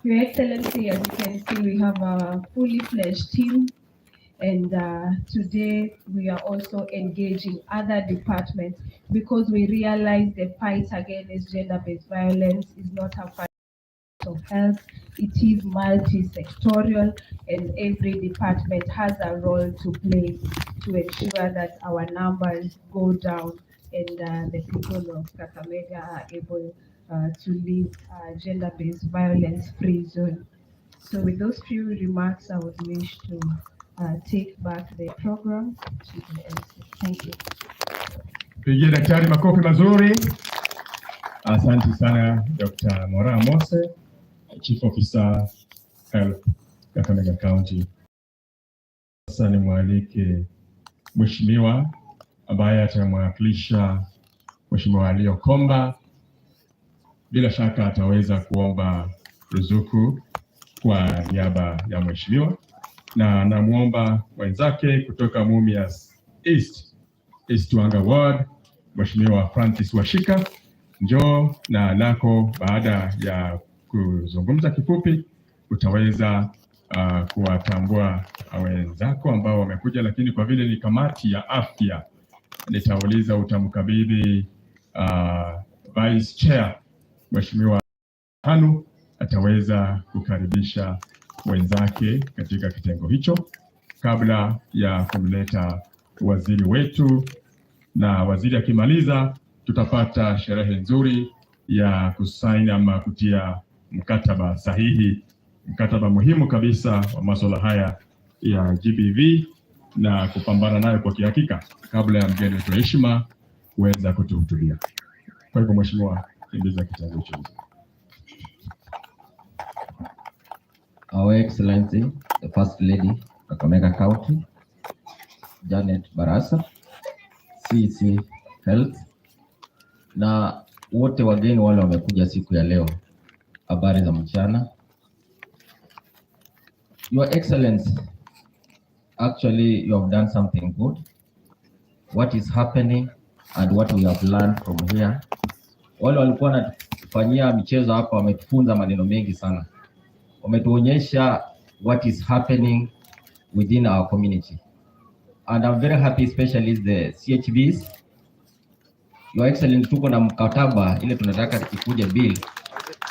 Your Excellency, as you can see, we have a fully fledged team, and today we are also engaging other departments because we realize the fight against gender-based violence is not a fight of health, it is multi-sectorial, and every department has a role to play to ensure that our numbers go down and the people of Kakamega are able to live a gender-based violence-free zone. So with those few remarks, I would wish to take back the program to the MC. Thank you. Pigia daktari makofi mazuri. Asante sana Dr. Mora Mose, Chief Officer Health Kakamega County. Sasa ni mwalike Mheshimiwa ambaye atamwakilisha Mheshimiwa Aliokomba. Bila shaka ataweza kuomba ruzuku kwa niaba ya Mheshimiwa, na namuomba wenzake kutoka Mumias East Wanga Ward, Mheshimiwa Francis Washika, njoo na nako baada ya kuzungumza kifupi utaweza kuwatambua wenzako ambao wamekuja, lakini kwa vile ni kamati ya afya nitauliza utamkabidhi Vice Chair Mheshimiwa Hanu ataweza kukaribisha wenzake katika kitengo hicho kabla ya kumleta waziri wetu, na waziri akimaliza tutapata sherehe nzuri ya kusaini ama kutia mkataba sahihi, mkataba muhimu kabisa wa masuala haya ya GBV na kupambana nayo kwa kihakika kabla ya mgeni wetu wa heshima kuweza kutuhutubia. Kwa hivyo Mheshimiwa, kimbiza kitengo hicho. Our Excellency, the First Lady, Kakamega County, Janet Barasa, CC Health, na wote wageni wale wamekuja siku ya leo. Habari za mchana. Your Excellency, actually you have done something good. What is happening and what we have learned from here. Wale walikuwa wanatufanyia michezo hapa wametufunza maneno mengi sana. Wametuonyesha what is happening within our community. And I'm very happy, especially the CHVs. Your Excellency, tuko na mkataba ile tunataka tukikuja bill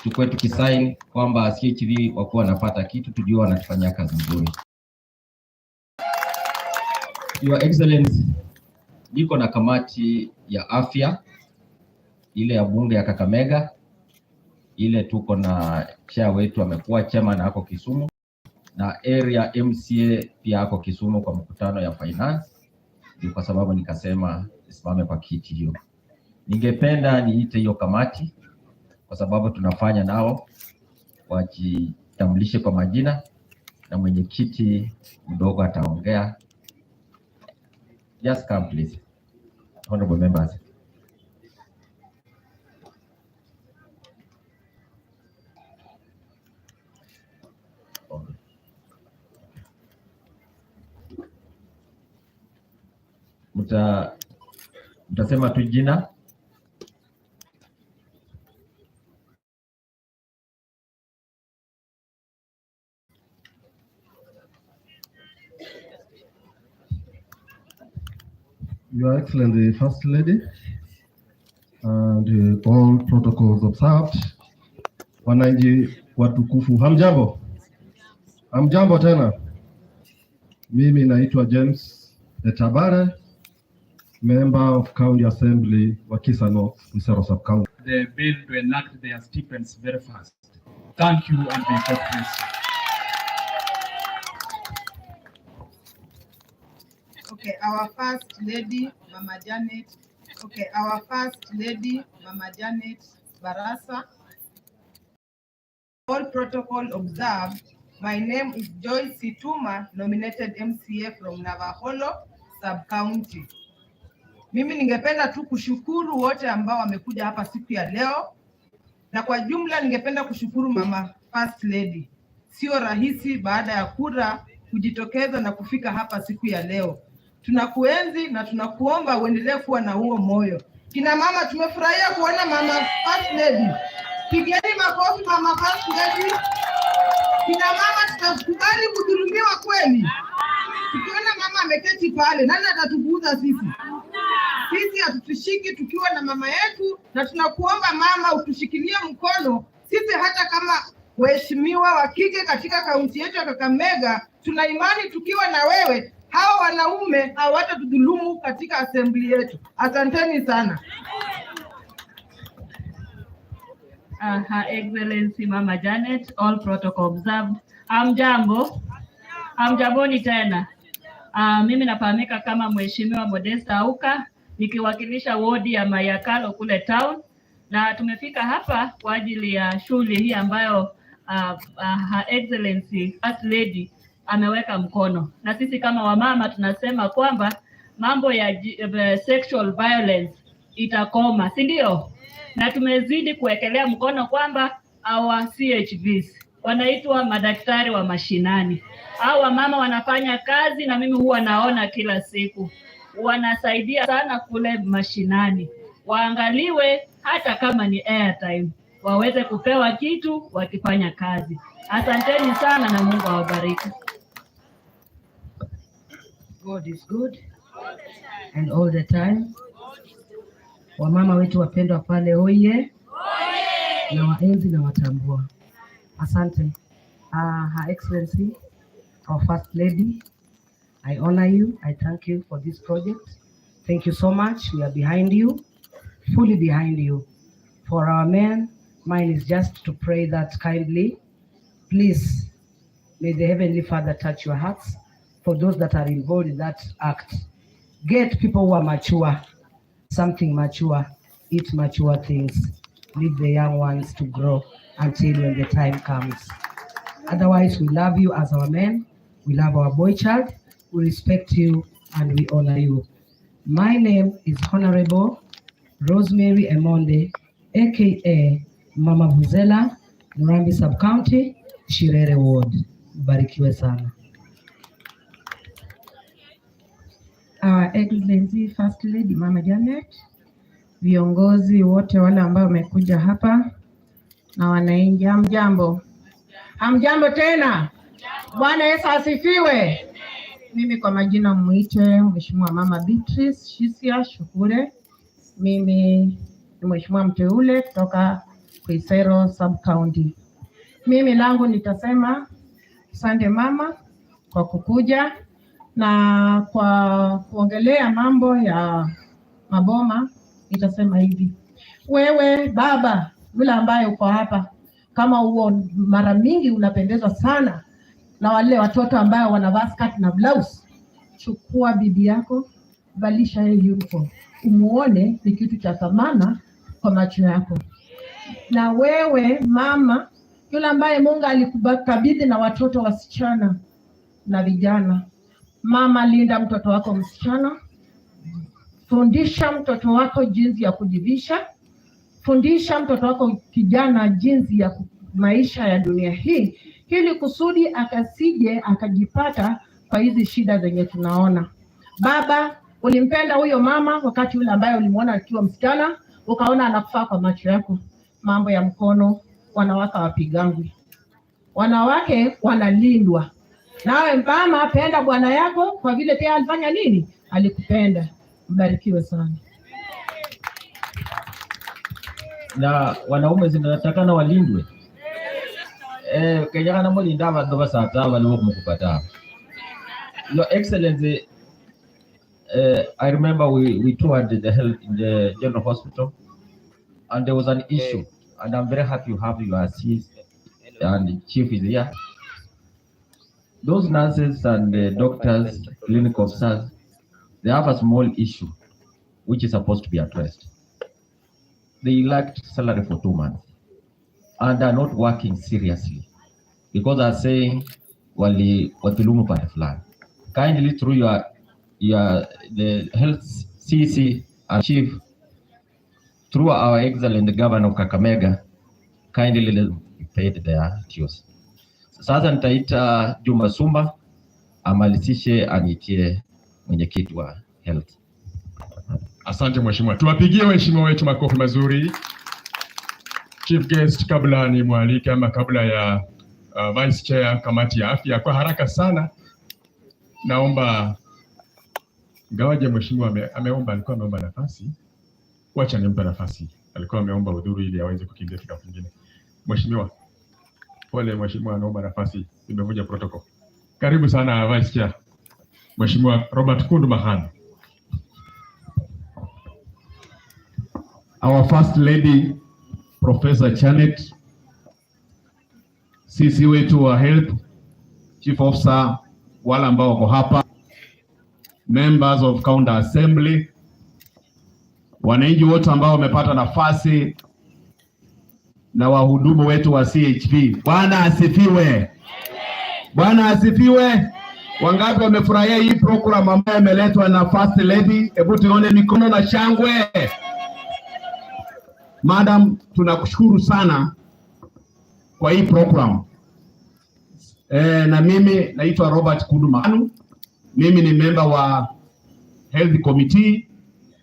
tukwe tukisign kwamba CHV wakuwa wanapata kitu, tujue wanatufanyia kazi nzuri. Your Excellency, niko na kamati ya afya ile ya bunge ya Kakamega, ile tuko na chair wetu amekuwa chairman ako Kisumu, na area MCA pia ako Kisumu kwa mkutano ya finance. Ndio kwa sababu nikasema nisimame kwa kiti hiyo. Ningependa niite hiyo kamati kwa sababu tunafanya nao, wajitambulishe kwa majina na mwenyekiti mdogo ataongea. Just come please. Honorable members. Mtasema tu jina. Your Excellency, First Lady, and all protocols observed. Wananchi watukufu, hamjambo? Hamjambo tena. Mimi naitwa James Etabare, member of County Assembly wa Kisa North, Wisero Sub-County. The bill to enact their stipends very fast. Thank you and may God bless you. Okay, our First Lady, Mama Janet. Okay, our First Lady, Mama Janet Barasa. All protocol observed. My name is Joyce Situma, nominated MCA from Navaholo Sub-County. Mimi ningependa tu kushukuru wote ambao wamekuja hapa siku ya leo. Na kwa jumla ningependa kushukuru Mama First Lady. Sio rahisi baada ya kura kujitokeza na kufika hapa siku ya leo. Tunakuenzi na tunakuomba uendelee kuwa na huo moyo. Kina mama, tumefurahia kuona Mama First Lady. Pigeni makofi Mama First Lady. Kina mama tutakubali kudhulumiwa kweli? Tukiona mama ameketi pale, nani atatuguza sisi? Sisi hatutushiki tukiwa na mama yetu, na tunakuomba mama utushikilie mkono sisi, hata kama waheshimiwa wa kike katika kaunti yetu ya Kakamega, tuna imani tukiwa na wewe hawa wanaume hawatatudhulumu katika assembly yetu. Asanteni sana. Her Excellency Mama Janet, all protocol observed. Hamjamboni tena. Mimi nafahamika kama Mheshimiwa Modesta Auka, nikiwakilisha wodi ya Mayakalo kule town, na tumefika hapa kwa ajili ya shughuli hii ambayo Her Excellency First Lady ameweka mkono. Na sisi kama wamama tunasema kwamba mambo ya sexual violence itakoma, si ndio? Na tumezidi kuwekelea mkono kwamba our CHVs wanaitwa madaktari wa mashinani. Hawa mama wanafanya kazi, na mimi huwa naona kila siku wanasaidia sana kule mashinani. Waangaliwe hata kama ni airtime, waweze kupewa kitu wakifanya kazi. Asanteni sana na Mungu awabariki. God is good and all the time. Wamama wetu wapendwa pale, oye, na waenzi na watambua. Asante. Her Excellency, our First Lady, I honor you. I thank you for this project. Thank you so much. We are behind you, fully behind you. For our men, mine is just to pray that kindly, please, may the Heavenly Father touch your hearts. For those that are involved in that act, get people who are mature, something mature, eat mature things, leave the young ones to grow until when the time comes. Otherwise, we love you as our men, we love our boy child, we respect you and we honor you. My name is Honorable Rosemary Emonde, aka Mama Vuzela, Murambi Sub-County, Shirere Ward. Barikiwe sana. Our Excellency First Lady Mama Janet, viongozi wote wale ambao wamekuja hapa na wananchi, hamjambo. Hamjambo tena. Bwana Yesu asifiwe. Mimi kwa majina muite Mheshimiwa Mama Beatrice Shisia Shukure. Mimi ni mheshimiwa mteule kutoka Kuisero Sub County. Mimi langu nitasema asante mama kwa kukuja na kwa kuongelea mambo ya maboma. Nitasema hivi, wewe baba yule ambaye uko hapa, kama huo mara mingi unapendezwa sana na wale watoto ambao wanavaa skirt na blouse, chukua bibi yako, valisha yeye uniform, umuone ni kitu cha thamana kwa macho yako. Na wewe mama yule ambaye Mungu alikukabidhi na watoto wasichana na vijana, mama, linda mtoto wako msichana, fundisha mtoto wako jinsi ya kujivisha, fundisha mtoto wako kijana jinsi ya maisha ya dunia hii, ili kusudi akasije akajipata kwa hizi shida zenye tunaona. Baba, ulimpenda huyo mama wakati ule ambaye ulimuona akiwa msichana, ukaona anakufaa kwa macho yako. Mambo ya mkono, wanawake wapigangwi, wanawake wanalindwa. Nawe mama, penda bwana yako kwa vile pia alifanya nini? Alikupenda. Mbarikiwe sana. Na wanaume zinatakana walindwe. Kenya kana moli ndava ndo sata waliwo kumukupata. Your Excellency, I remember we toured the health in the general hospital, and there was an issue, and I'm very happy you have your assist and the chief is here. Those nurses and doctors, clinic officers, they have a small issue which is supposed to be addressed. They lacked salary for 2 months and are not working seriously because they are saying watilumu pale fulani. Kindly through the health CC and chief, through our excellent governor of Kakamega, kindly paid their dues. Sasa nitaita Juma Sumba amalisishe anitie mwenyekiti wa health. Asante mheshimiwa. Tuwapigie waheshimiwa wetu makofi mazuri. Chief guest, kabla ni mwalike ama kabla ya Vice Chair kamati ya afya. Kwa haraka sana, naomba ngawaje mheshimiwa alikuwa ameomba nafasi, wacha nimpe nafasi. Alikuwa ameomba udhuru ili aweze kukimbia kikao kingine. Mheshimiwa, pole mheshimiwa, anaomba nafasi, imevunja protocol. Karibu sana Vice Chair. Mheshimiwa Robert Kundu Mahana. Our First Lady Professor Janet, CC wetu wa Health, Chief Officer, wale ambao wako hapa, members of County Assembly, wananchi wote ambao wamepata nafasi na wahudumu wetu wa CHV. Bwana asifiwe. Bwana asifiwe. Wangapi wamefurahia hii program ambayo imeletwa na First Lady? Hebu tuone mikono na shangwe. Madam, tunakushukuru sana kwa hii program. Na mimi naitwa Robert Kundu Mahana. Mimi ni member wa Health Committee.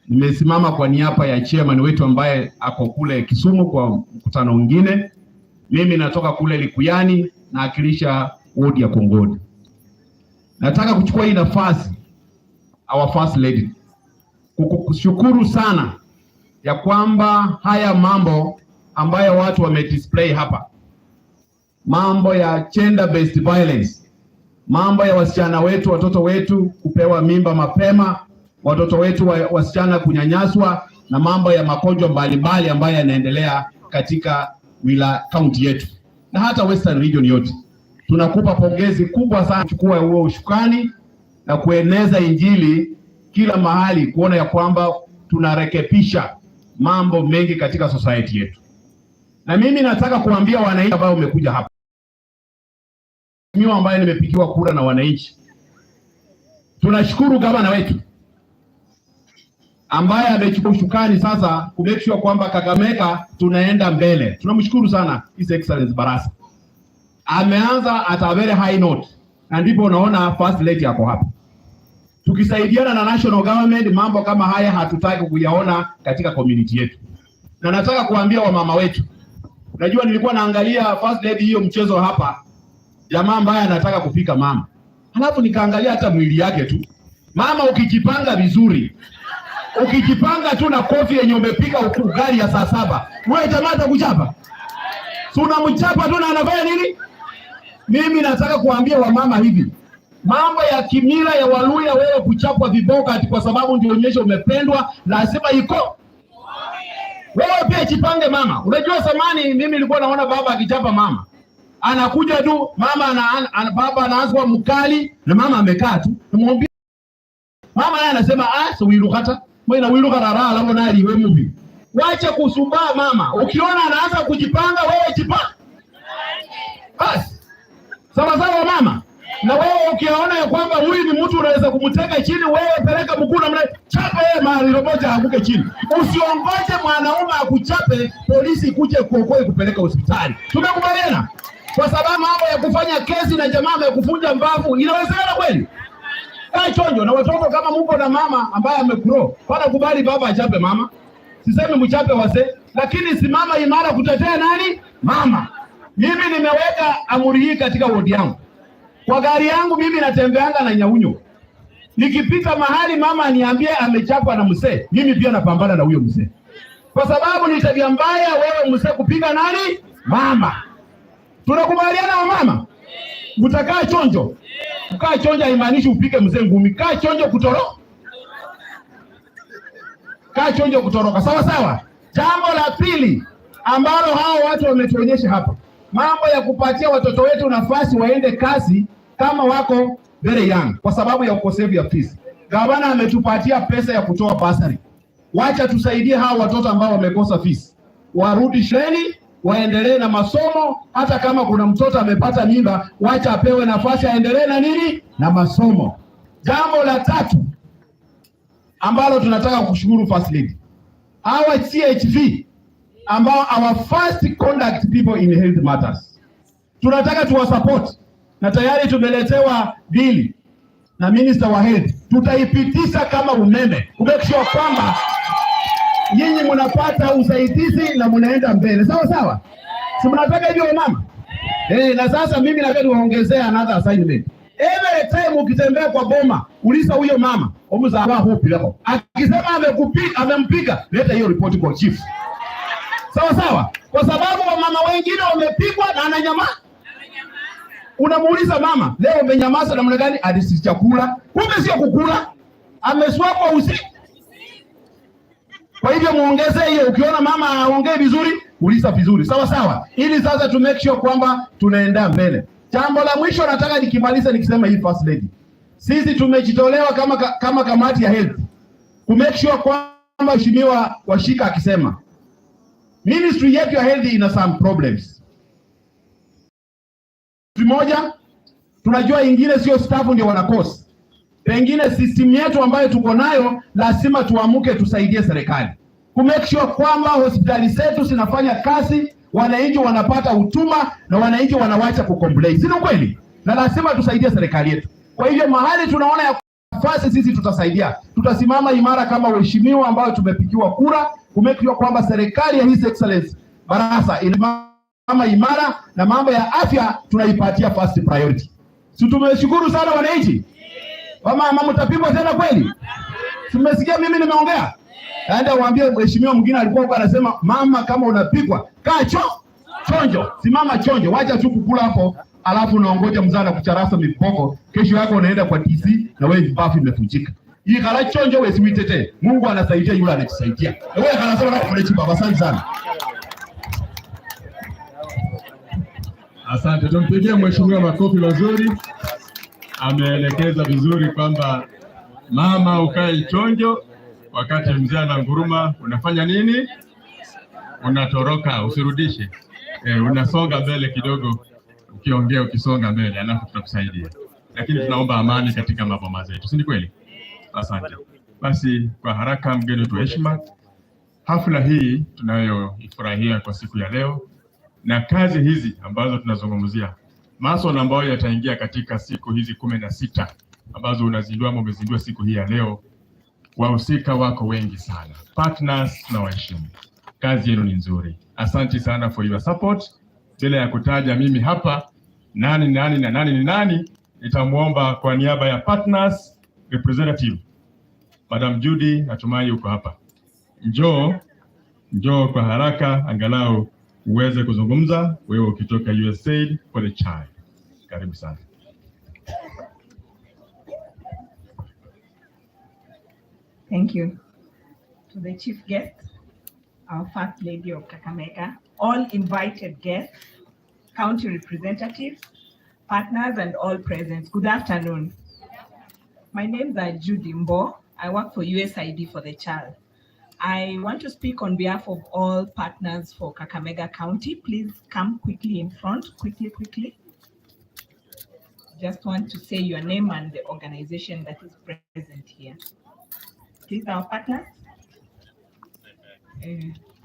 Nimesimama kwa niaba ya chairman wetu ambaye ako kule Kisumu kwa mkutano mwingine. Mimi natoka kule Likuyani na akilisha ward ya Kongoni. Nataka kuchukua hii nafasi, our First Lady, kukushukuru sana ya kwamba haya mambo ambayo watu wamedisplay hapa, mambo ya gender based violence, mambo ya wasichana wetu, watoto wetu kupewa mimba mapema, watoto wetu wasichana kunyanyaswa, na mambo ya magonjwa mbalimbali ambayo yanaendelea katika county yetu na hata Western region yote. Tunakupa pongezi kubwa sana kuchukua huo ushukani na kueneza injili kila mahali, kuona ya kwamba tunarekebisha mambo mengi katika society yetu. Na mimi nataka kuambia wananchi ambao wamekuja hapa, mimi ambaye nimepigiwa kura na wananchi, tunashukuru gavana wetu ambaye amechukua ushukani sasa ku make sure kwamba Kakamega tunaenda mbele. Tunamshukuru sana His Excellency Barasa. Ameanza at a very high note, na ndipo unaona First Lady yako hapa. Tukisaidiana na national government, mambo kama haya hatutaki kuyaona katika community yetu. Na nataka kuambia wamama wetu, unajua nilikuwa naangalia First Lady hiyo mchezo hapa, jamaa ambaye anataka kupika mama, halafu nikaangalia hata mwili yake tu. Mama, ukijipanga vizuri, ukijipanga tu na kofi yenye umepika ugali ya saa 7, wewe jamaa atakuchapa. Si unamchapa tu na anafanya nini? Mimi nataka kuambia wamama hivi, mambo ya kimila ya Waluya, wewe kuchapwa viboka ati kwa sababu ndio onyesha umependwa, lazima iko. Wewe pia jipange mama. Unajua zamani mimi nilikuwa naona baba akichapa mama, anakuja tu mama baba anaanza mkali na mama amekaa tu. Namwambia mama naye anasema so wirukata, mwana wirukata raha lango na liwe mvi. Wacha kusumbua mama. Ukiona anaanza kujipanga, wewe jipanga. Basi. Sawa sawa mama. Na wewe ukiona ya kwamba huyu ni mtu unaweza kumteka chini, wewe peleka mguu na chapa yeye mahali moja anguke chini. Usiongoje mwanaume akuchape, polisi kuje kuokoe kupeleka hospitali. Tumekubaliana? Kwa sababu mambo ya kufanya kesi na jamaa ya kufunja mbavu inawezekana kweli? Kaa chonjo na watoto kama mko na mama ambaye amekuro. Pana kubali baba achape mama. Sisemi mchape wase, lakini simama imara kutetea nani? Mama. Mimi nimeweka amri hii katika wodi yangu. Kwa gari yangu mimi natembeanga na nyaunyo. Nikipita mahali mama aniambie amechapwa na mzee, mimi pia napambana na huyo mzee. Kwa sababu ni tabia mbaya wewe mzee kupiga nani? Mama. Tunakubaliana wa mama? Utakaa chonjo. Kukaa chonjo haimaanishi upige mzee ngumi. Kaa chonjo kutoroka. Kaa chonjo kutoroka. Sawa sawa. Jambo la pili ambalo hao watu wametuonyesha hapa, mambo ya kupatia watoto wetu nafasi waende kazi kama wako very young kwa sababu ya ukosefu ya fees. Gavana ametupatia pesa ya kutoa basari. Wacha tusaidie hao watoto ambao wamekosa fees, warudi shuleni, waendelee na masomo. Hata kama kuna mtoto amepata mimba, wacha apewe nafasi aendelee na nini? Na masomo. Jambo la tatu ambalo tunataka kushukuru First Lady, our CHV ambao our first conduct people in health matters, tunataka tuwasupport, na tayari tumeletewa bili na minister wa health, tutaipitisha kama umeme kumake sure kwamba nyinyi mnapata usaidizi na mnaenda mbele. Sawa sawa, si mnataka hivyo mama? Na sasa mimi nataka niwaongezea another assignment. Every time ukitembea kwa boma, uliza huyo mama, omuzaba hopi lako. Akisema amempiga, leta hiyo ripoti kwa chief. Sawa sawa? Kwa sababu mama wengine wamepigwa na ananyamaza. Unamuuliza mama, leo umenyamaza namna gani? Hadi chakula. Kumbe sio kukula. Ameswakwa usiku. Kwa hivyo muongeze hiyo, ukiona mama aongee vizuri, uliza vizuri. Sawa sawa? Ili sasa to make sure kwamba tunaenda mbele. Jambo la mwisho nataka nikimaliza nikisema hii first lady. Sisi tumejitolewa kama kamati ya health. To make sure kwamba mheshimiwa Washika akisema ministry yetu ya health ina some problems. Moja, tunajua ingine sio staff ndio wanakosa. Pengine system yetu ambayo tuko nayo lazima tuamuke tusaidie serikali. To make sure kwamba hospitali zetu zinafanya kazi, wananchi wanapata huduma na wananchi wanawacha kucomplain. Si kweli? Na lazima tusaidie serikali yetu. Kwa hivyo mahali tunaona ya nafasi sisi tutasaidia. Tutasimama imara kama waheshimiwa ambao tumepigiwa kura, to make sure kwamba serikali ya His Excellency Barasa inasimama imara na mambo ya afya tunaipatia first priority. Si tumeshukuru sana wananchi? Mama mtapigwa tena kweli? Tumesikia mimi nimeongea. Aenda waambie mheshimiwa mwingine alikuwa huko anasema mama kama unapigwa kaa chonjo, simama chonjo, wacha tu kukula hapo, alafu unaongoja mzana kucharasa mipoko, kesho yako unaenda kwa DC na wewe vibafu imevunjika. Hii kala chonjo wewe siwitete. Mungu anasaidia yule anakusaidia. Wewe kanasema na kulechi baba, asante sana. Asante, tumpigie mheshimiwa makofi mazuri. Ameelekeza vizuri kwamba mama ukae chonjo, wakati mzee ananguruma unafanya nini? Unatoroka, usirudishe. Unasonga mbele kidogo, ukiongea ukisonga mbele, alafu tutakusaidia. Lakini tunaomba amani katika maboma zetu, si kweli? Asante. Basi kwa haraka, mgeni wetu heshima, hafla hii tunayoifurahia kwa siku ya leo na kazi hizi ambazo tunazungumzia, masuala ambayo yataingia katika siku hizi 16 ambazo unazindua ama umezindua siku hii ya leo, wahusika wako wengi sana. Partners tunawaheshimu. Kazi yenu ni nzuri. Asante sana for your support. Bila ya kutaja mimi hapa nani, nitamuomba kwa niaba ya partners representative Madam Judy, natumai uko hapa. Njoo kwa haraka angalau uweze kuzungumza, wewe ukitoka USAID for the child. Karibu sana. Thank you to the chief guest, our First Lady of Kakamega, all invited guests, county representatives, partners, and all present. Good afternoon. My name is Judy Mbo. I work for USAID for the child. I want to speak on behalf of all partners for Kakamega County. Please come quickly in front, quickly. Just want to say your name and the organization that is present here. Please, our partners.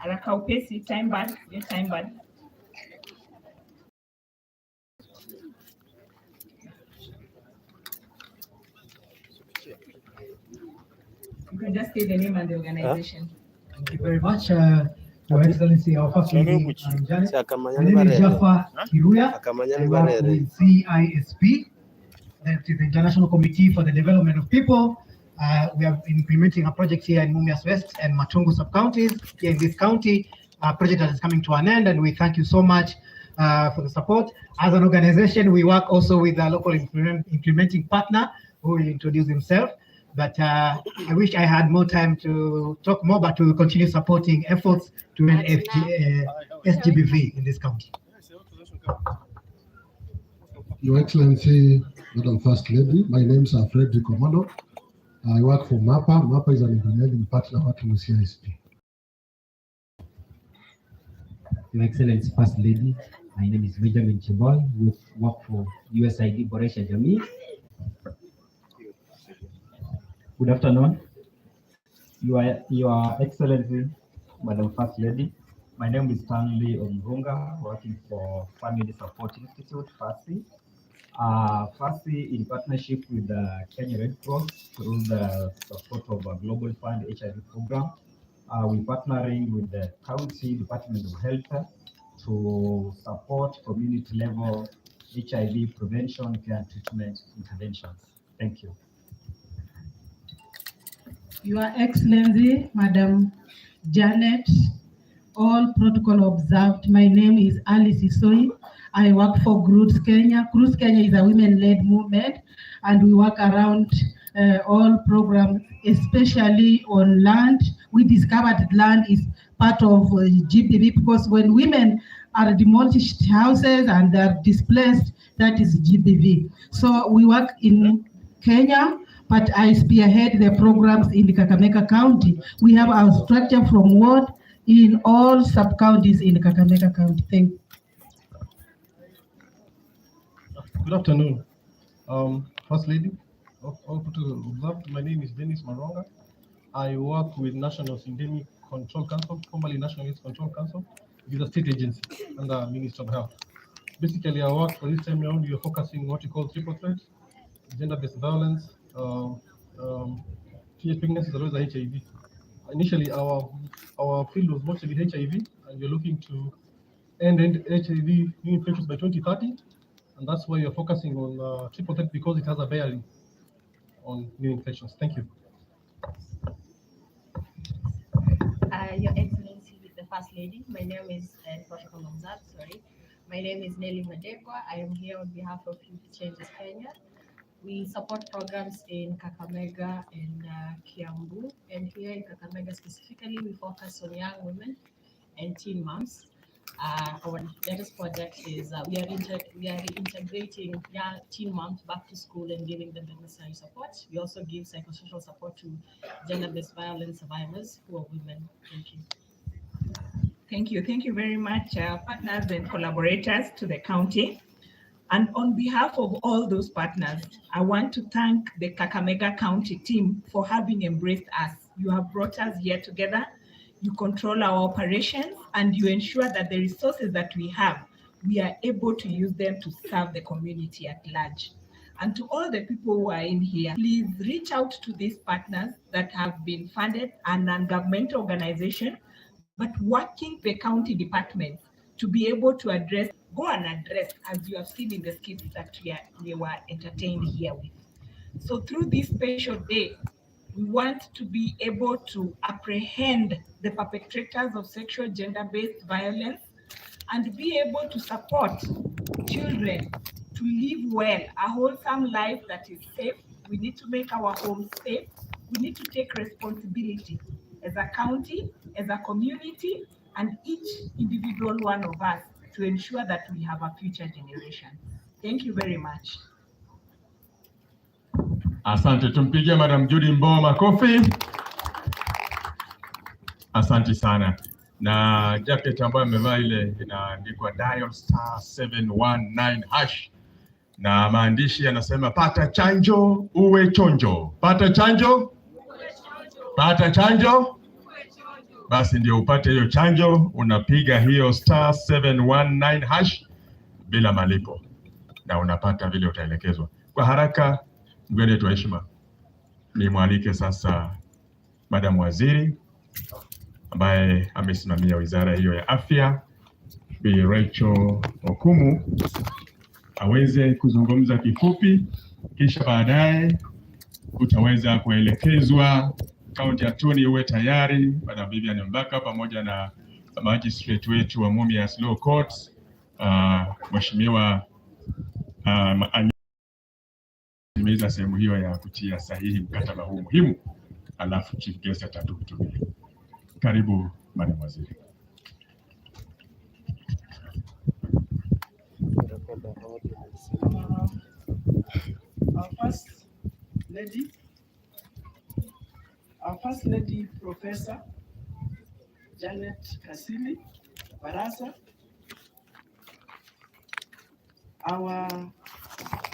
Haraka upesi, time bad, your time bad. You can just say the name and the organization. Thank you very much, Your Excellency, our First Lady, Janet. My name is Jaffa Kiruya. I work with CISP, that is the International Committee for the Development of People. We are implementing a project here in Mumias West and Matungu sub-counties here in this county, a project that is coming to an end, and we thank you so much for the support. As an organization, we work also with a local implementing partner who will introduce himself. But I wish I had more time to talk more, but we will continue supporting efforts to end SGBV in this county. Your Excellency, Madam First Lady, my name is Frederick Omado. I work for MAPA. MAPA is an implementing partner working with CISP. Your Excellency, First Lady, my name is Benjamin Chiboy. We work for USAID Boresha Jamii. Good afternoon, Your Excellency, Madam First Lady. My name is Stanley Omvunga, working for Family Support Institute, FASI. FASI, in partnership with the Kenya Red Cross through the support of a Global Fund HIV program, we're partnering with the County Department of Health to support community level HIV prevention, care and treatment interventions. Thank you. Your Excellency, Madam Janet, all protocol observed. My name is Alice Isoi. I work for Cruz Kenya. Cruz Kenya is a women-led movement, and we work around all programs, especially on land. We discovered land is part of GBV because when women are demolished houses and they are displaced, that is GBV. So we work in Kenya, but I spearhead the programs in the Kakamega County. We have our structure from ward in all sub-counties in the Kakamega County. Thank you. Good afternoon. First Lady, my name is Dennis Maronga. I work with National Syndemic Control Council, formerly National AIDS Control Council. It is a state agency under Ministry of Health. Basically, I work for this time around. We are focusing on what you call triple threat: gender-based violence, teenage pregnancy, as well as HIV. Initially, our field was mostly HIV, and we're looking to end HIV new infections by 2030, and that's why we're focusing on triple threat because it has a bearing on new infections. Thank you. Your Excellency, the First Lady, my name is Protocol Observed, sorry. My name is Nelly Madegwa. I am here on behalf of Youth Changes Kenya. We support programs in Kakamega and Kiambu, and here in Kakamega specifically, we focus on young women and teen moms. Our latest project is we are integrating young teen moms back to school and giving them the necessary support. We also give psychosocial support to gender-based violence survivors who are women. Thank you. Thank you very much, partners and collaborators to the county. And on behalf of all those partners, I want to thank the Kakamega County team for having embraced us. You have brought us here together. You control our operations and you ensure that the resources that we have, we are able to use them to serve the community at large. And to all the people who are in here, please reach out to these partners that have been funded, a non-governmental organization, but working the county departments to be able to address, go and address, as you have seen in the skits that we were entertained here with. So through this special day, we want to be able to apprehend the perpetrators of sexual gender-based violence and be able to support children to live well, a wholesome life that is safe. We need to make our homes safe. We need to take responsibility as a county, as a community, and each individual one of us to ensure that we have a future generation. Thank you very much. Asante, tumpigie Madam Judy Mbowe makofi. Asante sana. Na jacket ambayo amevaa ile inaandikwa dial *719#, na maandishi yanasema pata chanjo uwe chonjo. Pata chanjo, pata chanjo. Basi ndio upate hiyo chanjo, unapiga hiyo *719# bila malipo na unapata vile utaelekezwa. Kwa haraka, mgeni wetu wa heshima, nimwalike sasa Madam Waziri ambaye amesimamia wizara hiyo ya afya, Bi Rachel Okumu, aweze kuzungumza kifupi, kisha baadaye utaweza kuelekezwa kaunti ya Tuni. Uwe tayari Madam Vivian Mbaka pamoja na magistrate wetu wa Mumias Law Court, Mheshimiwa imeza sehemu hiyo ya kutia sahihi mkataba huu muhimu, alafu chief guest atatuhutubia. Karibu Madam Waziri. Our First Lady, Professor Janet Barasa, our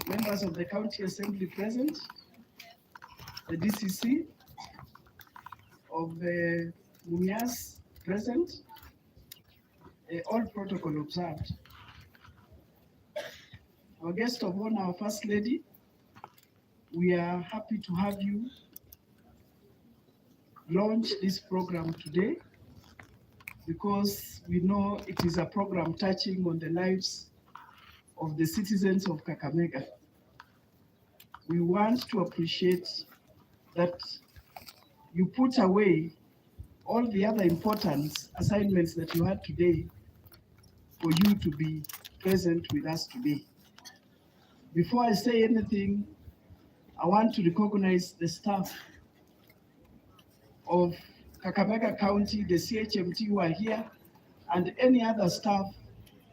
members of the County Assembly present, the DCC of the Mumias present, all protocol observed. Our guest of honor, our First Lady, we are happy to have you launch this program today. because we know it is a program touching on the lives of the citizens of Kakamega. We want to appreciate that you put away all the other important assignments that you had today for you to be present with us today. Before I say anything, I want to recognize the staff of Kakamega County, the CHMT who are here, and any other staff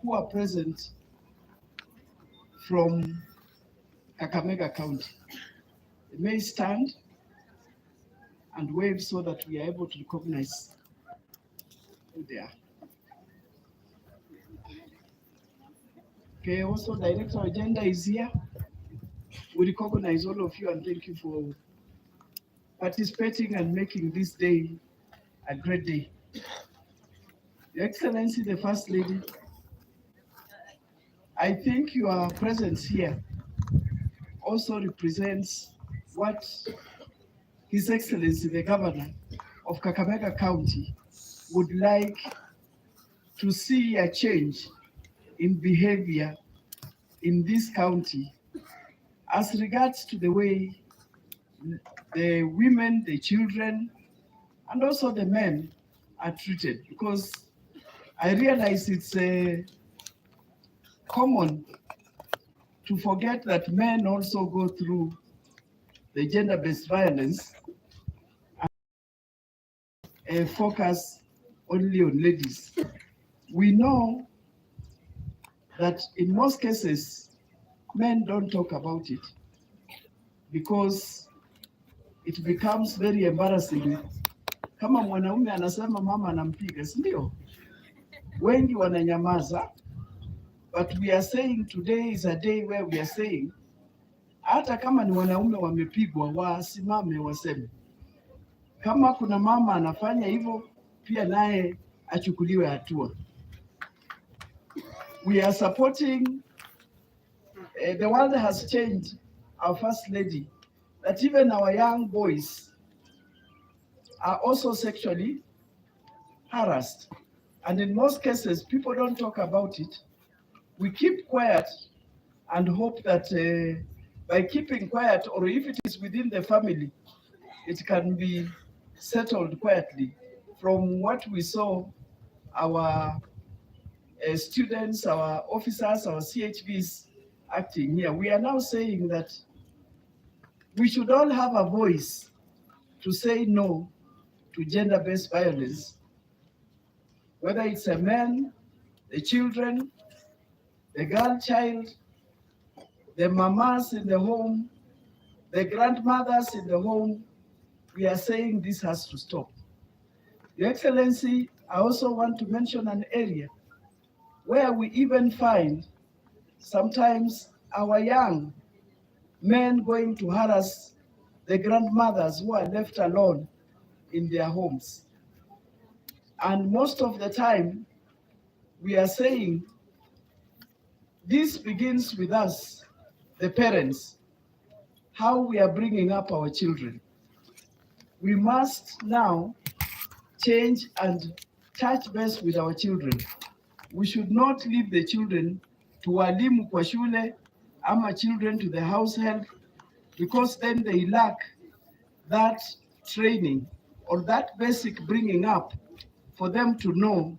who are present from Kakamega County. They may stand and wave so that we are able to recognize who they are. Okay, also Director Agenda is here. We recognize all of you and thank you for participating and making this day a great day. Your Excellency, the First Lady, I think your presence here also represents what His Excellency, the Governor of Kakamega County, would like to see a change in behavior in this county as regards to the way the women, the children, and also the men are treated. Because I realize it's common to forget that men also go through the gender-based violence and focus only on ladies. We know that in most cases, men don't talk about it because it becomes very embarrassing. Kama mwanaume anasema mama anampiga, si ndio? Wengi wananyamaza, but we are saying today is a day where we are saying hata kama ni wanaume wamepigwa, wasimame waseme. Kama kuna mama anafanya hivyo, pia naye achukuliwe hatua. We are supporting, the world has changed, our First Lady, that even our young boys are also sexually harassed. And in most cases, people don't talk about it. We keep quiet and hope that by keeping quiet, or if it is within the family, it can be settled quietly. From what we saw, our students, our officers, our CHVs acting here, we are now saying that we should all have a voice to say no to gender-based violence, whether it's a man, the children, the girl child, the mamas in the home, the grandmothers in the home. We are saying this has to stop. Your Excellency, I also want to mention an area where we even find sometimes our young men going to harass the grandmothers who are left alone in their homes. And most of the time, we are saying this begins with us, the parents, how we are bringing up our children. We must now change and touch base with our children. We should not leave the children to walimu kwa shule ama children to the house help, because then they lack that training or that basic bringing up for them to know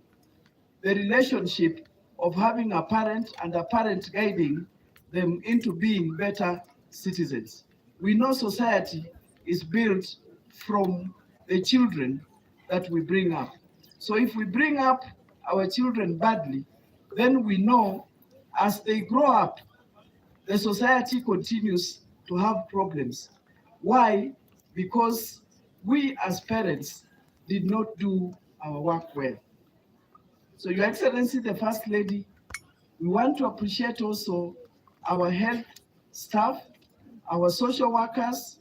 the relationship of having a parent and a parent guiding them into being better citizens. We know society is built from the children that we bring up. So if we bring up our children badly, then we know as they grow up, the society continues to have problems. Why? Because we as parents did not do our work well. So Your Excellency, the First Lady, we want to appreciate also our health staff, our social workers,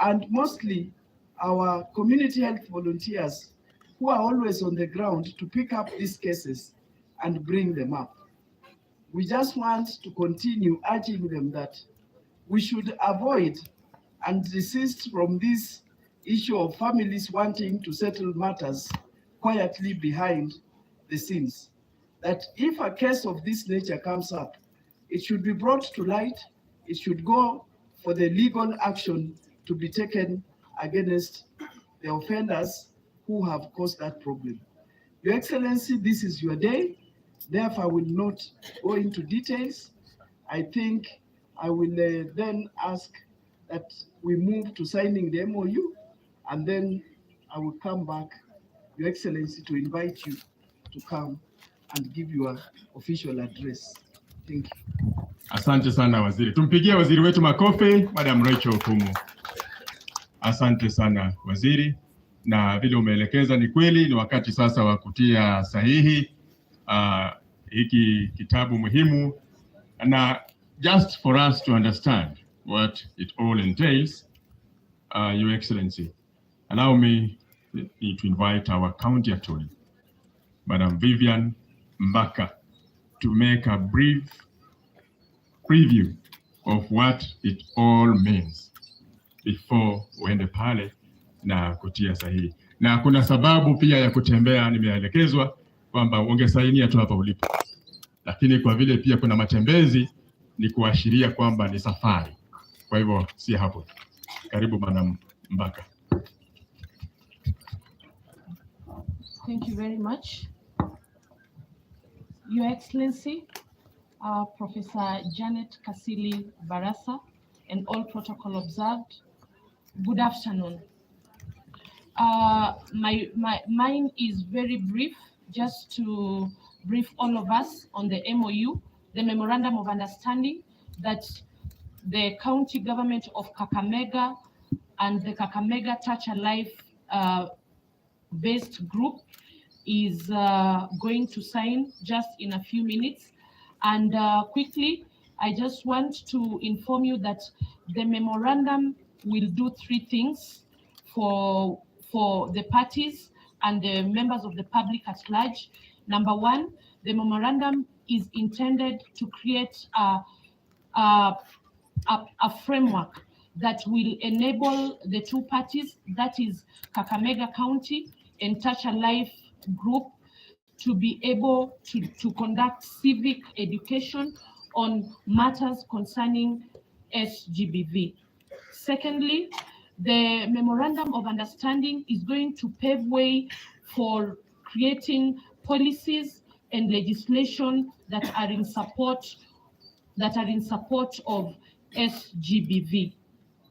and mostly our community health volunteers who are always on the ground to pick up these cases and bring them up. We just want to continue urging them that we should avoid and desist from this issue of families wanting to settle matters quietly behind the scenes. That if a case of this nature comes up, it should be brought to light, it should go for the legal action to be taken against the offenders who have caused that problem. Your Excellency, this is your day, therefore I will not go into details. I think I will then ask that we move to signing the MOU, and then I will come back, Your Excellency, to invite you to come and give your official address. Thank you. Asante sana waziri. Tumpigie waziri wetu makofi, Madam Rachel Okumu. Asante sana waziri, na vile umeelekeza ni kweli, ni wakati sasa wa kutia sahihi hiki kitabu muhimu, na just for us to understand what it all entails, Your Excellency, allow me to invite our County Attorney, Madam Vivian Mbaka, to make a brief preview of what it all means before uende pale na kutia sahihi. Na kuna sababu pia ya kutembea, nimeelekezwa kwamba ungesainia tu hapa ulipo, lakini kwa vile pia kuna matembezi ni kuashiria kwamba ni safari, kwa hivyo si hapo. Karibu Madam Mbaka. Thank you very much. Your Excellency, Professor Janet Barasa, and all protocol observed, good afternoon. Mine is very brief, just to brief all of us on the MOU, the Memorandum of Understanding that the County Government of Kakamega and the Kakamega Touch a Life based group is going to sign just in a few minutes. And quickly, I just want to inform you that the memorandum will do three things for the parties and the members of the public at large. Number one, the memorandum is intended to create a framework that will enable the two parties, that is Kakamega County and Touch a Life Group, to be able to conduct civic education on matters concerning SGBV. Secondly, the Memorandum of Understanding is going to pave way for creating policies and legislation that are in support of SGBV,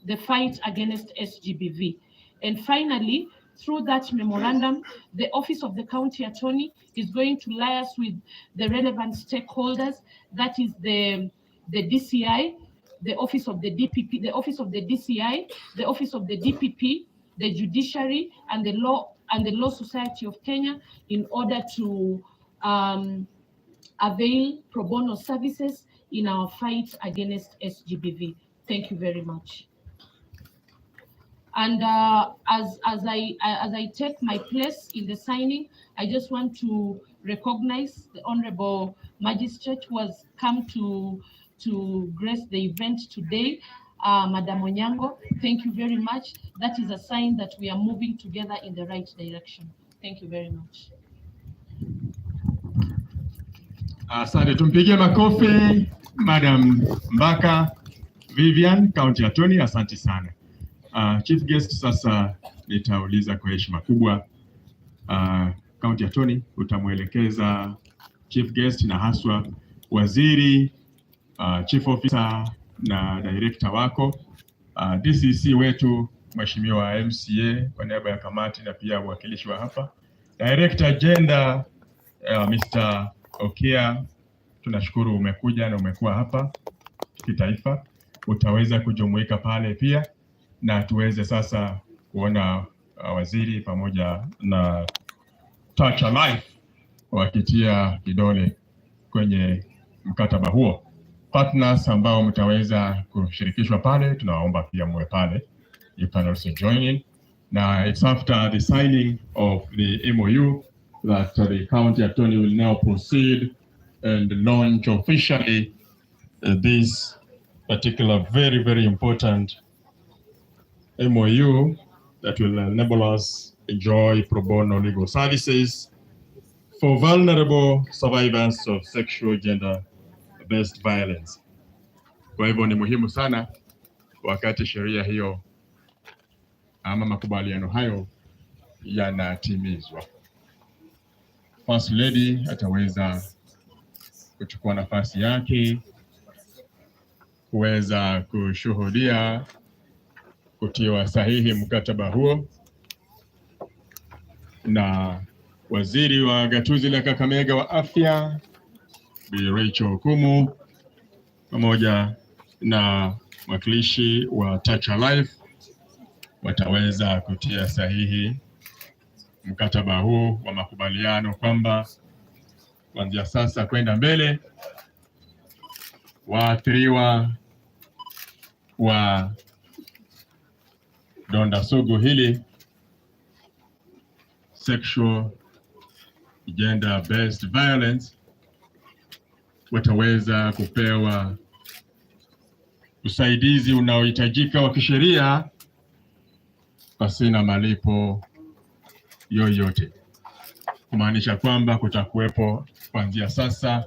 the fight against SGBV. And finally, through that memorandum, the Office of the County Attorney is going to liaise with the relevant stakeholders, that is the DCI, the Office of the DPP, the Office of the DCI, the Office of the DPP, the Judiciary, and the Law Society of Kenya, in order to avail pro bono services in our fight against SGBV. Thank you very much. And as I take my place in the signing, I just want to recognize the Honorable Magistrate who has come to grace the event today, Madam Onyango. Thank you very much. That is a sign that we are moving together in the right direction. Thank you very much. Asante, tumpigie makofi Madam Mbaka Vivian, County Attorney. Asante sana. Chief Guest, sasa nitauliza kwa heshima kubwa, County Attorney utamwelekeza Chief Guest na haswa waziri, Chief Officer na director wako, DCC wetu Mheshimiwa MCA kwa niaba ya kamati na pia mwakilishi wa hapa, Director Gender Mr. Okia, tunashukuru umekuja na umekuwa hapa kitaifa, utaweza kujumuika pale pia na tuweze sasa kuona waziri pamoja na Touch a Life wakitia kidole kwenye mkataba huo. Partners ambao mtaweza kushirikishwa pale, tunawaomba pia muwe pale. You can also join in. Now it's after the signing of the MOU that the County Attorney will now proceed and launch officially this particular very, very important MOU that will enable us enjoy pro bono legal services for vulnerable survivors of sexual gender-based violence. Kwa hivyo ni muhimu sana wakati sheria hiyo ama makubaliano hayo yanatimizwa. First Lady ataweza kuchukua nafasi yake kuweza kushuhudia kutiwa sahihi mkataba huo na Waziri wa Gatuzi la Kakamega wa Afya Bi Rachel Kumu pamoja na mwakilishi wa Touch Alive wataweza kutia sahihi mkataba huu wa makubaliano kwamba kuanzia sasa kwenda mbele waathiriwa wa donda sugu hili sexual gender-based violence wataweza kupewa usaidizi unaohitajika wa kisheria pasina malipo yoyote, kumaanisha kwamba kutakuwepo kuanzia sasa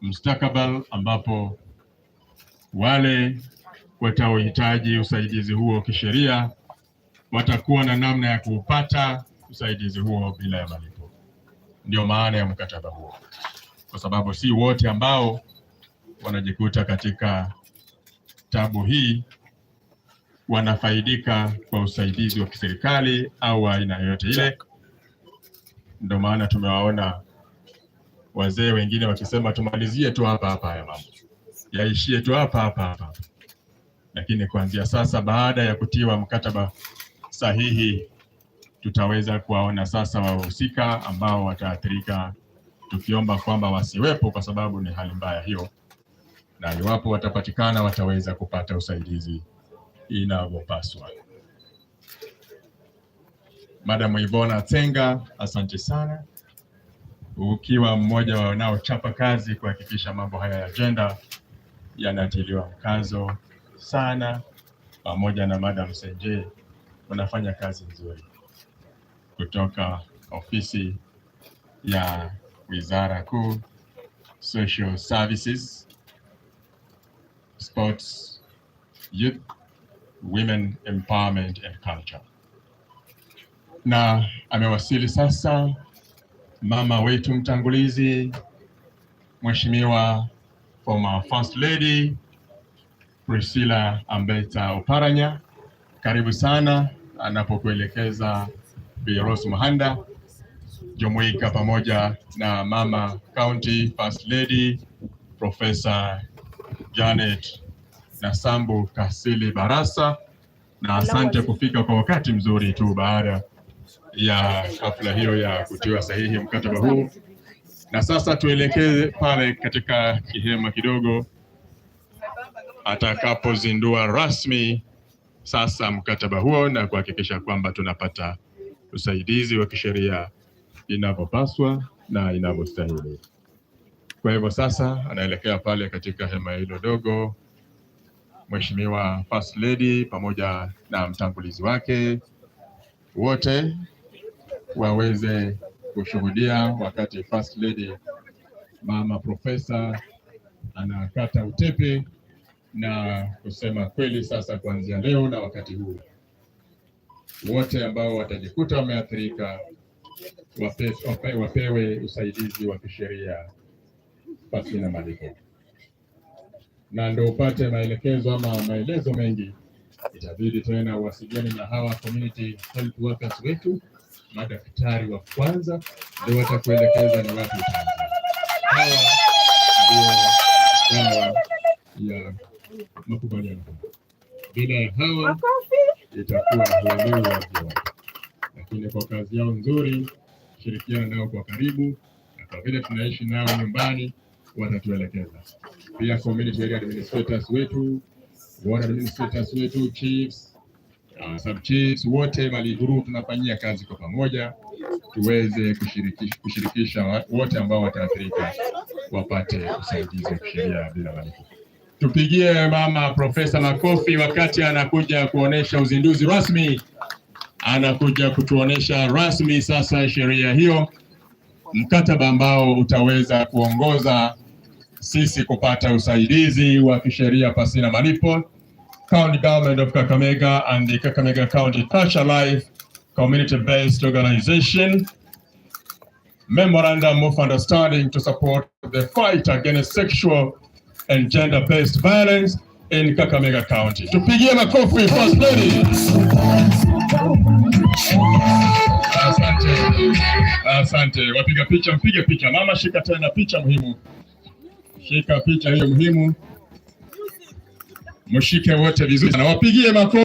mustakabali ambapo wale wataohitaji usaidizi huo kisheria watakuwa na namna ya kupata usaidizi huo bila ya malipo. Ndio maana ya mkataba huo, kwa sababu si wote ambao wanajikuta katika tabu hii wanafaidika kwa usaidizi wa kiserikali au aina yoyote ile. Ndio maana tumewaona wazee wengine wakisema tumalizie tu hapa hapa haya mambo, yaishie tu hapa hapa. Lakini kuanzia sasa, baada ya kutiwa mkataba sahihi, tutaweza kuwaona sasa wahusika ambao wataathirika, tukiomba kwamba wasiwepo kwa sababu ni hali mbaya hiyo, na iwapo watapatikana wataweza kupata usaidizi inavyopaswa. Madam Ivona Tenga, asante sana, ukiwa mmoja wa wanaochapa kazi kuhakikisha mambo haya ya gender yanatiliwa mkazo sana, pamoja na Madam Senje, wanafanya kazi nzuri kutoka ofisi ya Wizara Kuu, Social Services, Sports, Youth, Women Empowerment and Culture. Na amewasili sasa mama wetu mtangulizi, Mheshimiwa former First Lady Priscilla Ambeta Oparanya. Karibu sana anapokuelekeza Bi Rose Muhanda, jumuika pamoja na Mama County First Lady Professor Janet Nasambu Kasili Barasa, na asante kufika kwa wakati mzuri tu baada ya hafla hiyo ya kutiwa sahihi mkataba huu. Na sasa tuelekee pale katika kihema kidogo atakapozindua rasmi sasa mkataba huo na kuhakikisha kwamba tunapata usaidizi wa kisheria inavyopaswa na inavyostahili. Kwa hivyo sasa anaelekea pale katika hema hilo dogo Mheshimiwa First Lady pamoja na mtangulizi wake, wote waweze kushuhudia wakati First Lady Mama Profesa anakata utepe na kusema kweli sasa kuanzia leo na wakati huu wote ambao watajikuta wameathirika wapewe usaidizi wa kisheria pasi na malipo. Na ndio upate maelekezo ama maelezo mengi, itabidi tena uwasiliane na hawa community health workers wetu, madaktari wa kwanza, ndio watakuelekeza ni wapi utaanza. Hawa ndio dawa ya makubaliano. Bila ya hawa itakuwa huelewi watu, lakini kwa kazi yao nzuri, shirikiana nao kwa karibu, na kwa vile tunaishi nao nyumbani watatuelekeza. Pia community area administrators wetu, ward administrators wetu, chiefs, sub chiefs, wote maliguru tunafanyia kazi kwa pamoja tuweze kushirikisha wote ambao wataathirika wapate usaidizi wa kisheria bila malipo. Tupigie Mama Profesa makofi wakati anakuja kuonesha uzinduzi rasmi. anakuja kutuonesha rasmi sasa sheria hiyo, mkataba ambao utaweza kuongoza sisi kupata usaidizi wa kisheria pasina malipo. County Government of Kakamega and the Kakamega County Touch Alive Community-Based Organization Memorandum of Understanding to support the fight against sexual and gender-based violence in Kakamega County. Tupigie makofi First Lady. Asante. Wapiga picha, mpige picha. Mama, shika tena picha muhimu. Shika picha hiyo muhimu. Mshike wote vizuri na wapigie makofi.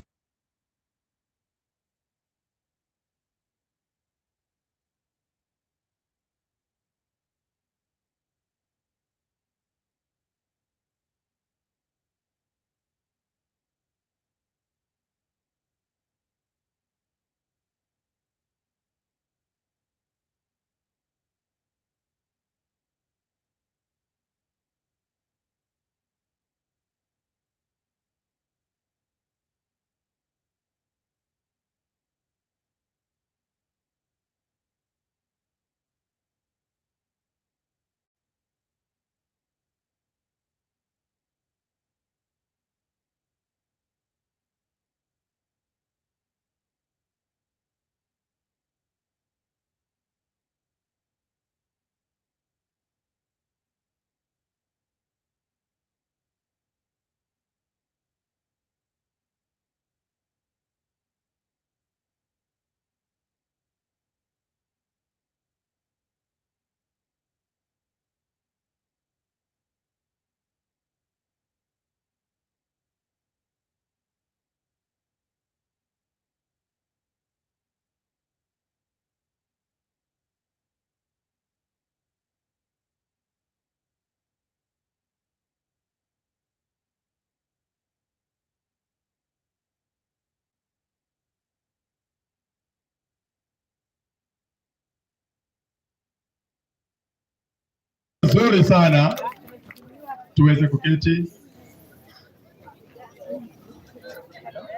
Nzuri sana. Tuweze kuketi.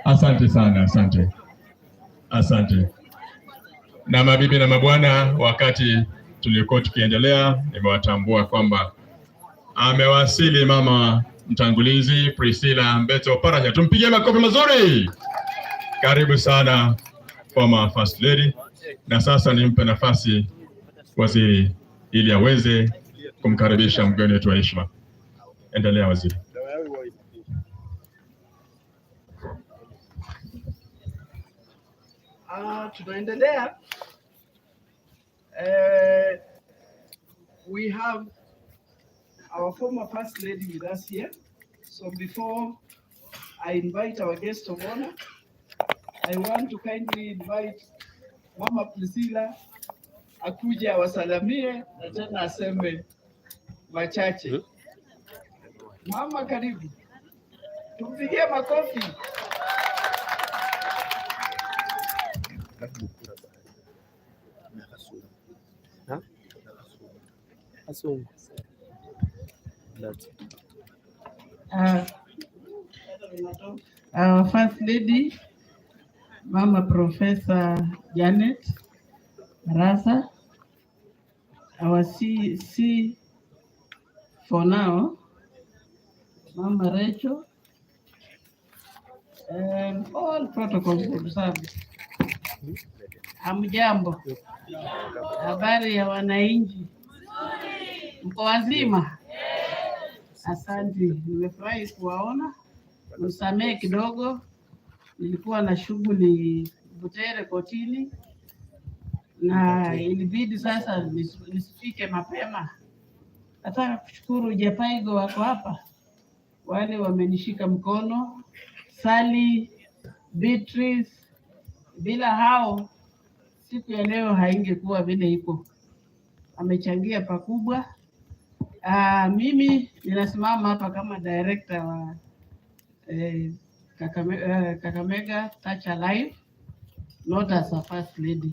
Asante sana, asante. Na mabibi na mabwana, wakati tulikuwa tukiendelea, nimewatambua kwamba amewasili mama mtangulizi Priscilla Mbeto Paranya. Tumpigie makofi mazuri. Karibu sana former First Lady. Na sasa nimpe nafasi waziri ili aweze kumkaribisha mgeni wetu wa heshima. Endelea waziri. Tunaendelea. We have our former First Lady with us here. So before I invite our guest of honor, I want to kindly invite Mama Priscilla akuje awasalamie na tena aseme machache. Mama, karibu. Tumpigie makofi. Our First Lady, Mama Professor Janet Barasa, our CC for now, Mama Rachel, and all protocols observed. Hamjambo, habari ya wananchi, mko wazima? Asante, nimefurahi kuwaona. Msamehe kidogo, nilikuwa na shughuli Butere kotini na ilibidi sasa nisifike mapema. Nataka kushukuru Japaigo wako hapa, wale wamenishika mkono, Sally, Beatrice, bila hao siku ya leo haingekuwa vile iko. Amechangia pakubwa. Mimi ninasimama hapa kama director wa Kakamega Touch Alive, not as a First Lady.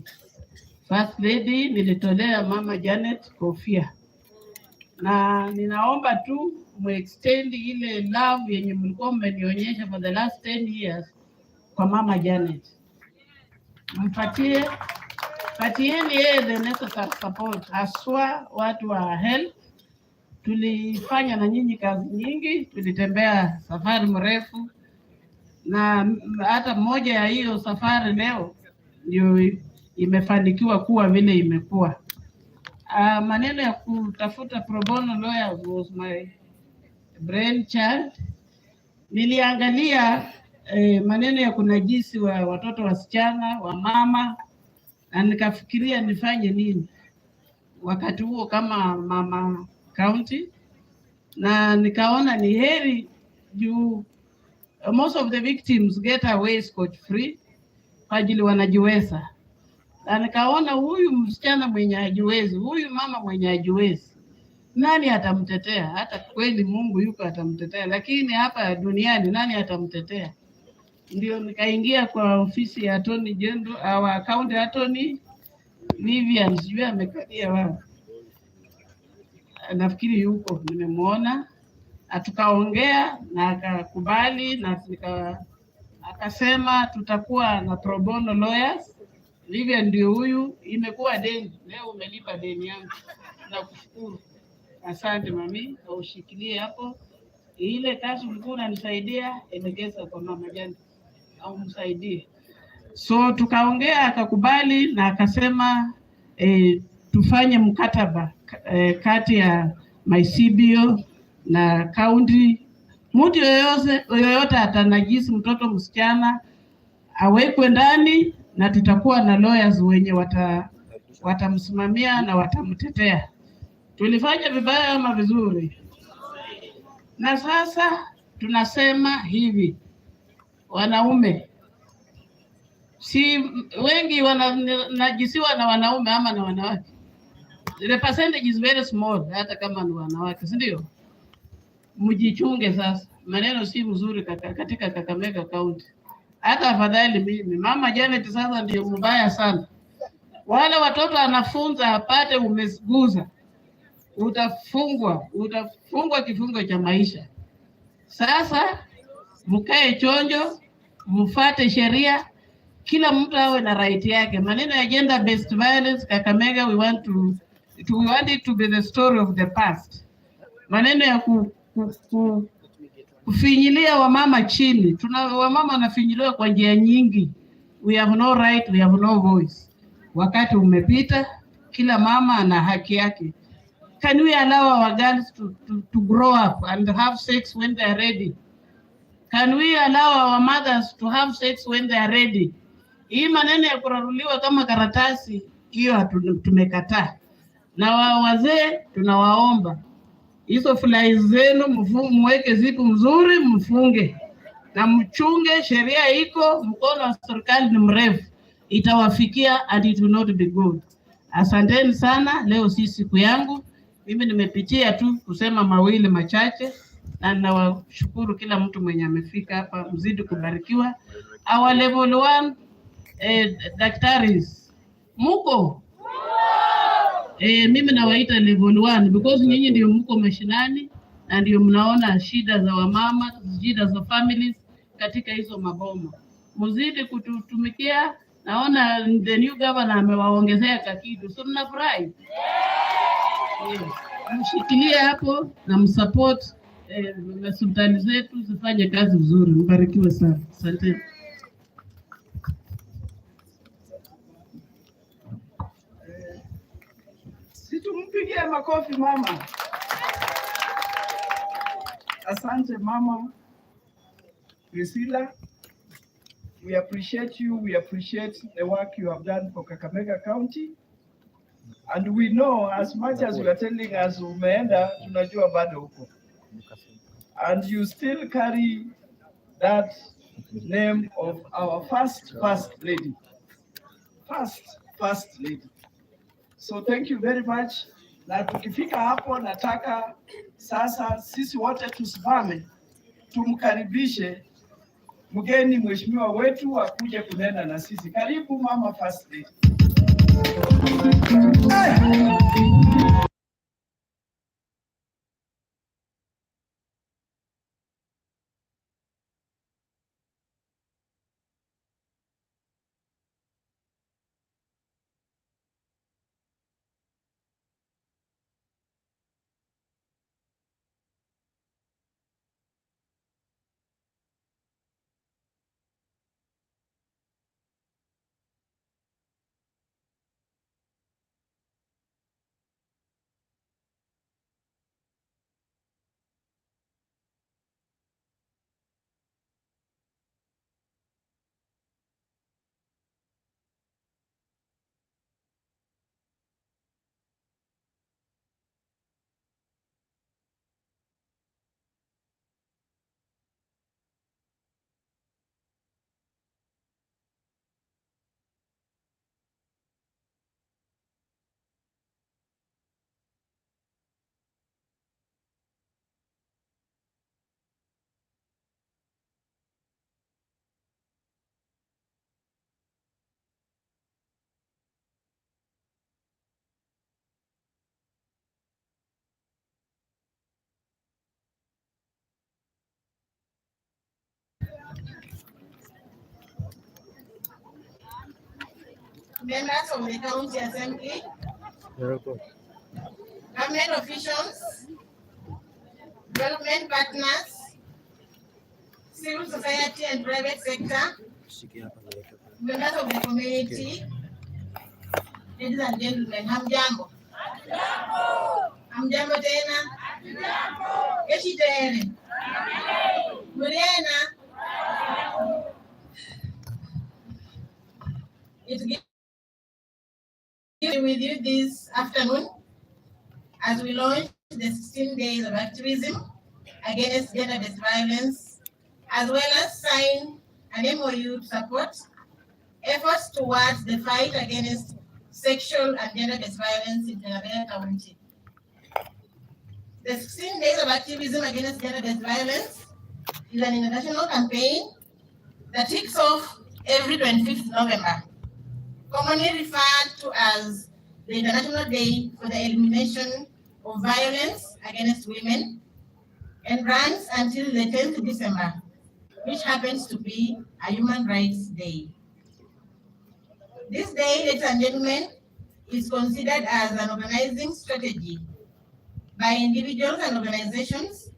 First Lady nilitolea Mama Janet kofia, na ninaomba tu muextend ile love yenye mlikuwa mmenionyesha for the last 10 years kwa Mama Janet. patieni yeye the necessary support, haswa watu wa health. Tulifanya na nyinyi kazi nyingi, tulitembea safari mrefu, na hata moja ya hiyo safari leo ndio imefanikiwa kuwa vile imekuwa. Maneno ya kutafuta pro bono lawyer was my brainchild. Niliangalia maneno ya kunajisi wa watoto wasichana wa mama, na nikafikiria nifanye nini wakati huo kama mama county, na nikaona ni heri juu most of the victims get away scot free kwa ajili wanajiweza, na nikaona huyu msichana mwenye hajiwezi, huyu mama mwenye hajiwezi, nani atamtetea? Hata kweli Mungu yuko atamtetea, lakini hapa duniani nani atamtetea? Ndio nikaingia kwa ofisi ya Attorney General, our county attorney Vivian, sijui amekalia wapi, nafikiri yuko, nimemuona, tukaongea na akakubali, na akasema tutakuwa na pro bono lawyers. Vivian ndio huyu, imekuwa deni, leo umelipa deni yangu, nakushukuru. Asante mami, ushikilie hapo. Ile kazi ulikuwa unanisaidia elekeza kwa mama Janet au msaidie. So tukaongea, akakubali na akasema tufanye mkataba kati ya my CBO na county. Mtu yoyote atanajisi mtoto msichana awekwe ndani, na tutakuwa na lawyers wenye watamsimamia na watamtetea. Tulifanya vibaya ama vizuri? Na sasa tunasema hivi, wanaume si wengi wanajisiwa na wanaume ama na wanawake. The percentage is very small, hata kama ni wanawake, si ndio? Mjichunge sasa, maneno si mzuri katika Kakamega County. Hata afadhali mimi mama Janet sasa ndio mbaya sana. Wale watoto anafunza apate umeguza, utafungwa kifungo cha maisha. Sasa mkae chonjo, mfuate sheria, kila mtu awe na right yake. Maneno ya gender based violence Kakamega, we want it to be the story of the past. Maneno ya kufinyilia wamama chini, wamama wanafinyiliwa kwa njia nyingi. We have no right, we have no voice. Wakati umepita, kila mama ana haki yake. Can we allow our girls to grow up and have sex when they are ready? Can we allow our mothers to have sex when they are ready? Hii maneno ya kuraruliwa kama karatasi, hiyo tumekataa. Na wazee tunawaomba, hizo fly zenu mweke zipu mzuri, mfunge na mchunge, sheria iko, mkono wa serikali ni mrefu, itawafikia and it will not be good. Asanteni sana, leo si siku yangu. Mimi nimepitia tu kusema mawili machache, na ninawashukuru kila mtu mwenye amefika hapa. Mzidi kubarikiwa. Our level 1 daktaris muko? Mimi nawaita level 1 because nyinyi ndio mko mashinani na ndio mnaona shida za wamama, shida za families katika hizo maboma. Mzidi kututumikia. Naona the new governor amewaongezea kakitu, so tunafurahi. Mshikilie hapo na msupport hospitali zetu zifanye kazi vizuri. Mbarikiwe sana. Asante. Situmpigie makofi mama. Asante mama Priscilla. We appreciate you. We appreciate the work you have done for Kakamega County. And we know as much as you are telling us umeenda, tunajua bado huko. And you still carry that name of our first lady. First lady. So thank you very much. Na tukifika hapo, nataka sasa sisi wote tusimame tumkaribishe mgeni mheshimiwa wetu akuje kunena na sisi. Karibu mama first lady. members of the County Assembly, government officials, development partners, civil society and private sector, members of the community, ladies and gentlemen, hamjambo. Hamjambo tena. Eshitere. Muriena. It's good to be with you this afternoon as we launch the 16 days of activism against gender-based violence, as well as sign an MOU to support efforts towards the fight against sexual and gender-based violence in Kakamega County. The 16 days of activism against gender-based violence is an international campaign that kicks off every 25th November, commonly referred to as the International Day for the Elimination of Violence Against Women, and runs until the 10th December, which happens to be a Human Rights Day. This day, ladies and gentlemen, is considered as an organizing strategy by individuals and organizations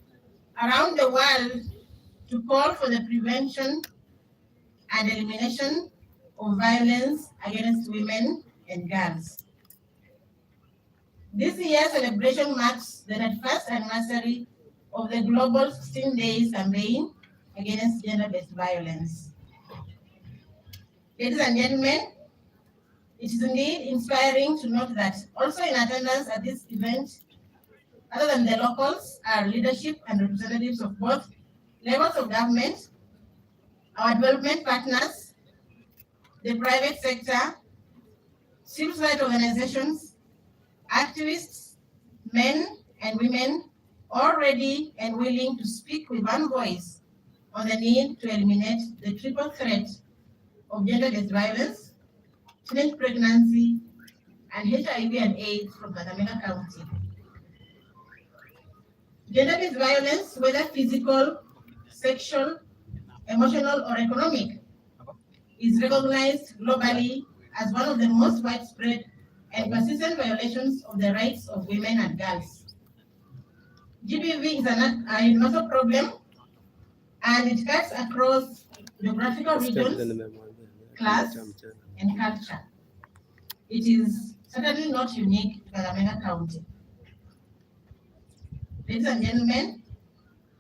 around the world to call for the prevention and elimination of violence against women and girls. This year's celebration marks the 31st anniversary of the Global 16 Days campaign against gender-based violence. Ladies and gentlemen, it is indeed inspiring to note that also in attendance at this event, other than the locals, are leadership and representatives of both levels of government, our development partners, the private sector, civil society organizations, activists, men and women, all ready and willing to speak with one voice on the need to eliminate the triple threat of gender-based violence, teenage pregnancy, and HIV and AIDS from Kakamega County. Gender-based violence, whether physical, sexual, emotional, or economic, is recognized globally as one of the most widespread and persistent violations of the rights of women and girls. GBV is an universal problem, and it cuts across geographical regions, class, and culture. It is certainly not unique to Kakamega County. Ladies and gentlemen,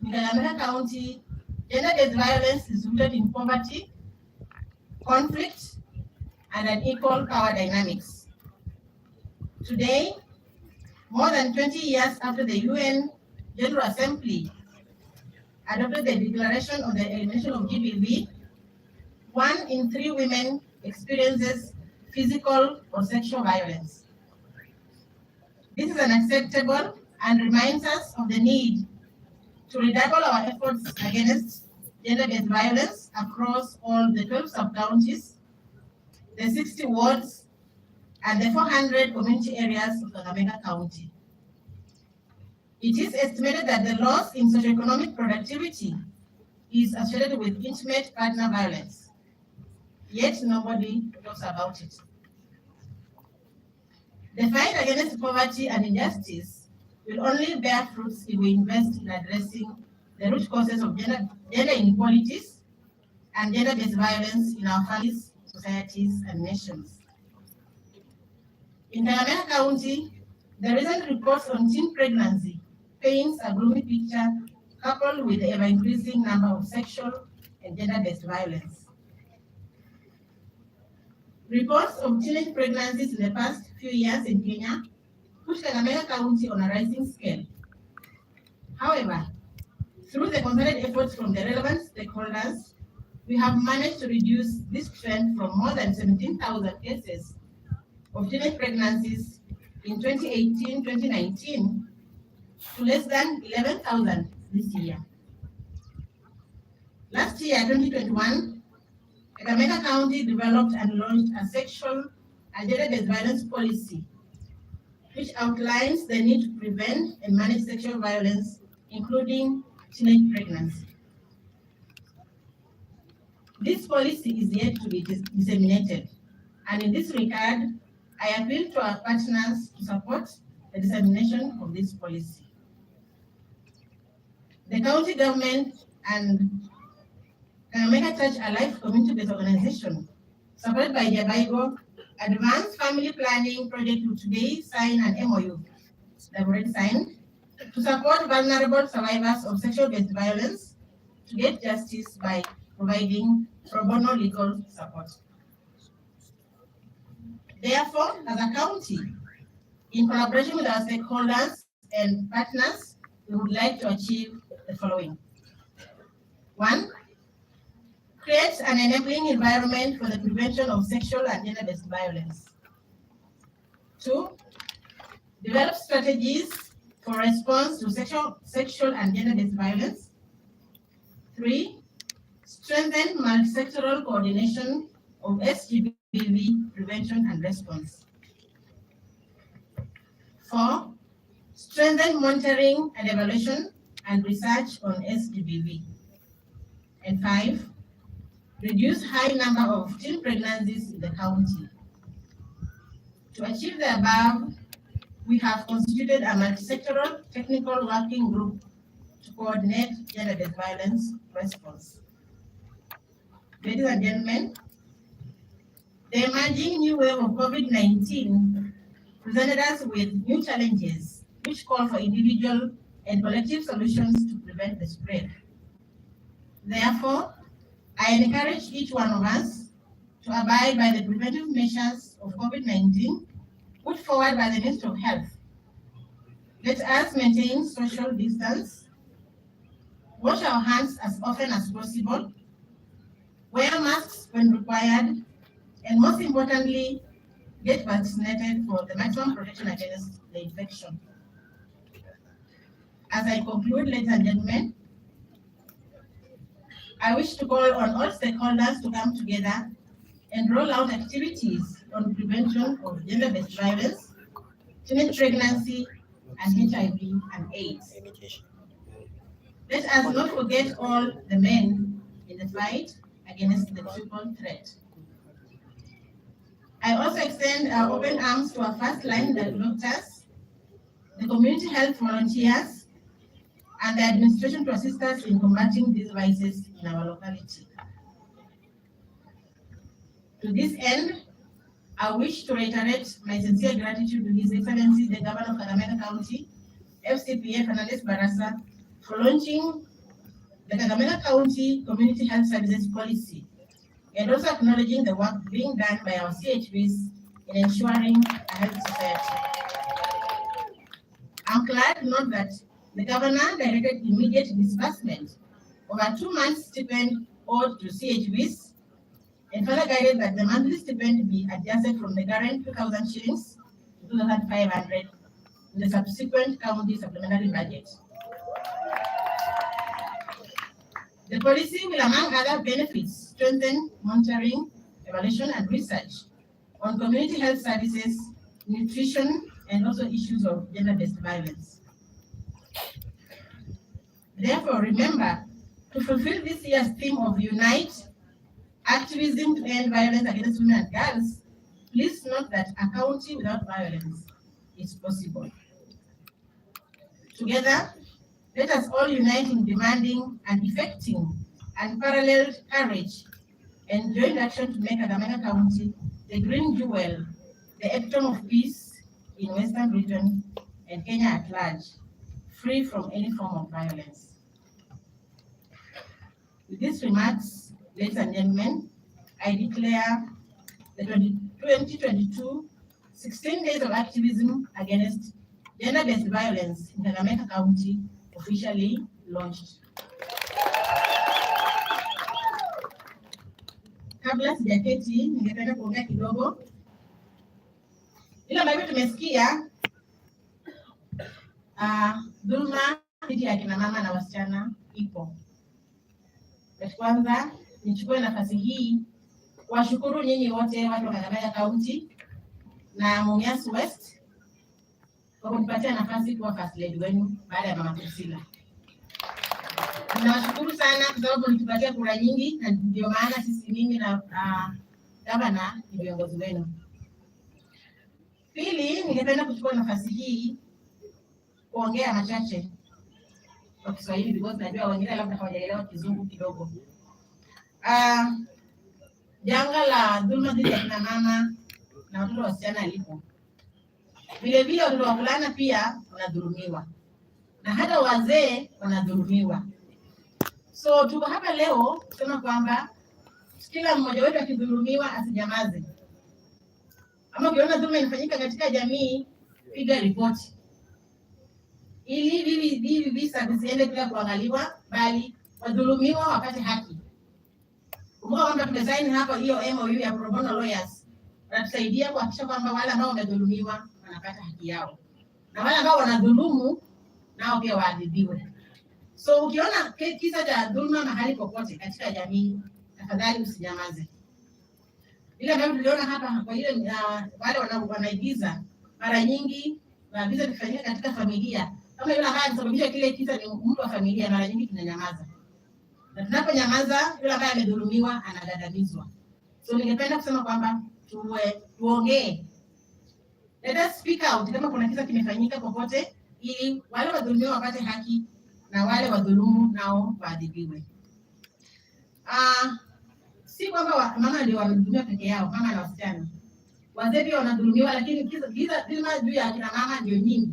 in Kakamega County, gender-based violence is rooted in poverty, conflict, and unequal power dynamics. Today, more than 20 years after the UN General Assembly adopted the Declaration on the Elimination of GBV, 1 in 3 women experiences physical or sexual violence. This is unacceptable and reminds us of the need to redouble our efforts against gender-based violence across all the 12 sub-counties, the 60 wards, and the 400 community areas of Kakamega County. It is estimated that the loss in socioeconomic productivity is associated with intimate partner violence, yet nobody talks about it. The fight against poverty and injustice will only bear fruits if we invest in addressing the root causes of gender inequalities and gender-based violence in our families, societies, and nations. In Kakamega County, the recent reports on teen pregnancy paints a gloomy picture, coupled with the ever-increasing number of sexual and gender-based violence. Reports of teenage pregnancies in the past few years in Kenya put Kakamega County on a rising scale. However, through the concerted efforts from the relevant stakeholders, we have managed to reduce this trend from more than 17,000 cases of teenage pregnancies in 2018-2019 to less than 11,000 this year. Last year, 2021, Kakamega County developed and launched a sexual and gender-based violence policy, which outlines the need to prevent and manage sexual violence, including teenage pregnancy. This policy is yet to be disseminated, And in this regard, I appeal to our partners to support the dissemination of this policy. The county government and Kakamega Church Alive community-based organization, supported by Jabaigo, Advanced Family Planning Project will today sign an MOU, they've already signed, to support vulnerable survivors of sexual-based violence to get justice by providing pro bono legal support. Therefore, as a county, in collaboration with our stakeholders and partners, we would like to achieve the following. 1, create an enabling environment for the prevention of sexual and gender-based violence. 2, develop strategies for response to sexual and gender-based violence. 3, strengthen multi-sectoral coordination of SGBV prevention and response. 4, strengthen monitoring and evaluation and research on SGBV. And 5, reduce high number of teen pregnancies in the county. To achieve the above, we have constituted a multi-sectoral technical working group to coordinate gender-based violence response. Ladies and gentlemen, the emerging new wave of COVID-19 presented us with new challenges which call for individual and collective solutions to prevent the spread. Therefore, I encourage each one of us to abide by the preventive measures of COVID-19 put forward by the Ministry of Health. Let us maintain social distance, wash our hands as often as possible, wear masks when required, and most importantly, get vaccinated for the maximum protection against the infection. As I conclude, ladies and gentlemen, I wish to call on all stakeholders to come together and roll out activities on prevention of gender-based violence, teenage pregnancy, and HIV and AIDS. Let us not forget all the men in the fight against the triple threat. I also extend our open arms to our first line doctors, the community health volunteers, and the administration to assist us in combating these vices in our locality. To this end, I wish to reiterate my sincere gratitude to His Excellency, the Governor of Kakamega County, FCPA Janet Barasa, for launching the Kakamega County Community Health Services Policy, and also acknowledging the work being done by our CHVs in ensuring a healthy society. I'm glad to note that the Governor directed immediate disbursement of a 2-month stipend owed to CHVs, and further guided that the monthly stipend be adjusted from the current 2,000 shillings to 2,500 in the subsequent county supplementary budget. The policy will, among other benefits, strengthen monitoring, evaluation, and research on community health services, nutrition, and also issues of gender-based violence. Therefore, remember, to fulfill this year's theme of Unite, Activism to End Violence Against Women and Girls, please note that a county without violence is possible. Together, let us all unite in demanding and effecting unparalleled courage and joint action to make Kakamega County the green jewel, the epitome of peace in Western region and Kenya at large, free from any form of violence. With these remarks, ladies and gentlemen, I declare the 2022 16 Days of Activism Against Gender-Based Violence in Kakamega County officially launched. Kabla sijaketi, ningependa kuongea kidogo. Ile ambavyo tumesikia dhulma dhidi ya akina mama na wasichana ipo. Kwanza nichukue nafasi hii kuwashukuru nyinyi wote watu wa Kakamega County na Mumias West kwa kunipatia nafasi kuwa first lady wenu baada ya Mama Priscilla. Ninawashukuru sana kwa sababu mlitupatia kura nyingi, na ndio maana sisi mimi na gavana ni viongozi wenu. Pili, ningependa kuchukua nafasi hii kuongea machache kwa Kiswahili because najua wengine labda hawajaelewa Kizungu kidogo. Janga la dhulma dhidi ya kina mama na watoto wasichana lipo. Vile vile watoto wavulana pia wanadhulumiwa na hata wazee wanadhulumiwa. So tuko hapa leo kusema kwamba kila mmoja wetu akidhulumiwa asijamaze. Ama ukiona dhulma inafanyika katika jamii, piga ripoti. Ili hivi visa visiende bila kuangaliwa, bali wadhulumiwa wapate haki. Kumbuka kwamba tumesaini hapa hiyo MOU ya pro bono lawyers. Wanatusaidia kuhakikisha kwamba wale ambao wamedhulumiwa wanapata haki yao. Na wale ambao wanadhulumu nao pia waadhibiwe. So ukiona kisa cha dhulma mahali popote katika jamii, tafadhali usinyamaze. Ile ambayo tuliona hapa kwa ile wale wanaigiza mara nyingi visa vifanyika katika familia. Kama yule ambaye anasababisha kile kisa ni mtu wa familia, mara nyingi tunanyamaza. Na tunaponyamaza yule ambaye amedhulumiwa anagandamizwa. So ningependa kusema kwamba tuongee. Let us speak out kama kuna kisa kimefanyika popote ili wale wadhulumiwa wapate haki na wale wadhulumu nao waadhibiwe. Si kwamba mama ndio wanadhulumiwa peke yao, mama na wasichana. Wazee pia wanadhulumiwa, lakini dhulma juu ya kina mama ndio nyingi.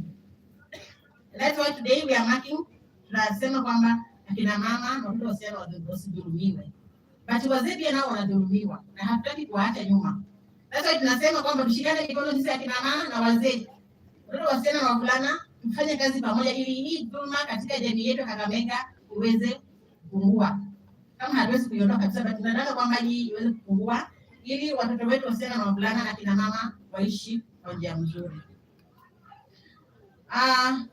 That's why today we are marking, tunasema kwamba akina mama na watoto wasichana wasidhulumiwe. But wazee pia nao wanadhulumiwa na hatutaki kuwaacha nyuma. That's why tunasema kwamba tushikane mikono sisi akina mama na wazee. Watoto wasichana na wavulana tufanye kazi pamoja ili hii dhulma katika jamii yetu Kakamega iweze kupungua. Kama hatuwezi kuiondoa kabisa, but tunataka kwamba hii iweze kupungua ili watoto wetu wasichana na wavulana na kina mama waishi kwa njia nzuri.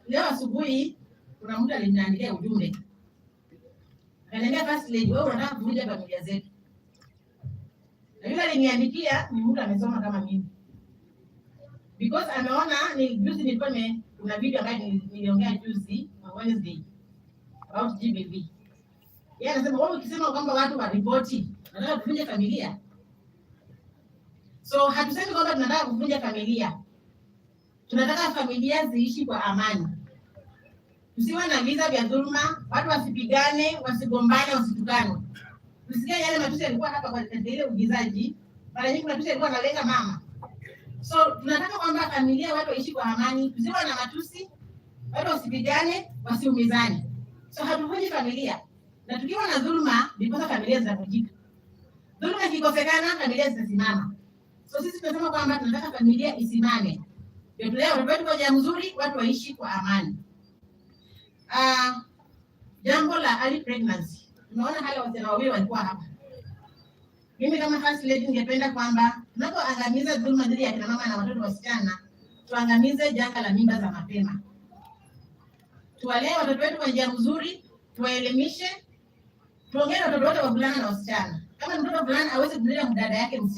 Leo asubuhi kuna mtu aliniandikia ujumbe. Ananiambia First Lady, wewe unataka kuvunja familia zetu. Na yule aliniandikia ni mtu amesoma kama mimi. Because ameona ni juzi nilikuwa kuna video ambayo niliongea juzi on Wednesday about GBV. Yeye anasema wewe ukisema kwamba watu waripoti, nataka kuvunja familia. So hatusemi kwamba tunataka kuvunja familia. Tunataka familia ziishi kwa amani. Tusiwe na visa vya dhulma, watu wasipigane, wasigombane, wasitukane. Tusikie yale matusi yalikuwa hapa kwa ile ugizaji, mara nyingi matusi yalikuwa analenga mama. So tunataka kwamba familia watu waishi kwa amani, tusiwe na matusi, watu wasipigane, wasiumizane. So hatuvunji familia. Na tukiwa na dhulma, ndipo familia zinavunjika. Dhulma ikikosekana, familia zitasimama. So sisi tunasema kwamba tunataka familia isimame. Ndio leo watoto wetu kwa njia nzuri, watu waishi kwa amani. Jambo la early pregnancy. Tunaona hali wasichana wawili walikuwa hapa. Mimi kama First Lady ningependa kwamba tunapoangamiza dhulma dhidi ya kina mama na watoto wasichana, tuangamize janga la mimba za mapema. Tuwalee watoto wetu kwa njia nzuri, tuwaelimishe, tuongee na watoto wote wavulana na wasichana. Kama mtoto fulani hawezi kumlea dada yake msichana,